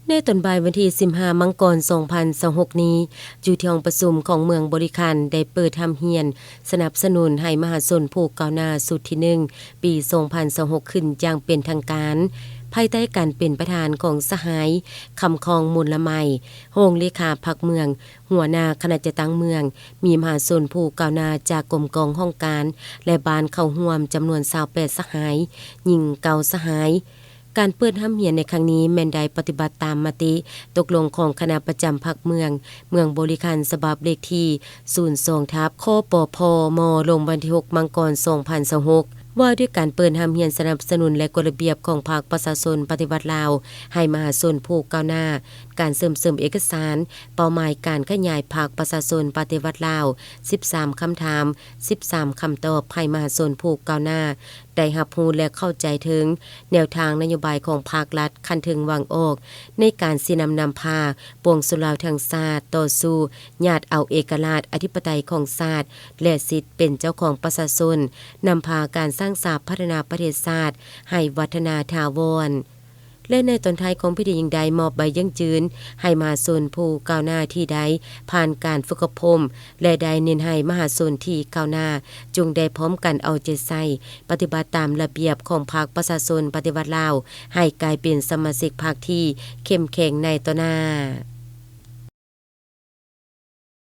ในตอนบ่ายวันที่15มังกร2026นี้อยู่ที่ห้องประชุมของเมืองบริคันได้เปิดทำเฮียนสนับสนุนให้มหาชนผู้ก้าวหน้าสุดที่1ปี2026ขึ้นอย่างเป็นทางการภายใต้การเป็นประธานของสหายคำคองมูลละไมโรงเลขาพรรคเมืองหัวหน้าคณะจัดตั้งเมืองมีมหาชนผู้ก้าวหน้าจากกรมกองห้องการและบ้านเข้าร่วมจำนวน28สหายหญิง9สหายการเปิดห้ามเหียนในครั้งนี้แม่นได้ปฏิบัติตามมติตกลงของคณะประจำพรรคเมืองบริคันฉบับเลขที่02ทับคปพมลงวันที่6มังกร2026ว่าด้วยการเปิดห้ามเหียนสนับสนุนและกฎระเบียบของภาคประชาชนปฏิบัติลาวให้มหาชนผู้ก้าวหน้าการเสริมเอกสารเป้าหมายการขยายภาคประชาชนปฏิบัติลาว13คำถาม13คำตอบให้มหาชนผู้ก้าวหน้าได้รับรู้และเข้าใจถึงแนวทางนโยบายของภาครัฐคันถึงวางออกในการสินำพาปวงสุลาวทางชาติต่อสู้ญาติเอาเอกราชอธิปไตยของชาติและสิทธิ์เป็นเจ้าของประชาชนนำพาการสร้างสาพัฒนาประเทศชาติให้วัฒนาถาวรและในตอนท้ายของพิธียิ่งใดมอบใบยั่งยืนให้มหาชนผู้ก้าวหน้าที่ใดผ่านการฝึกอบรมและได้เน้นให้มหาชนที่ก้าวหน้าจงได้พร้อมกันเอาใจใส่ปฏิบัติตามระเบียบของภาคประชาชนปฏิบัติลาวให้กลายเป็นสมาชิกพรรคที่เข้มแข็งในต่อหน้า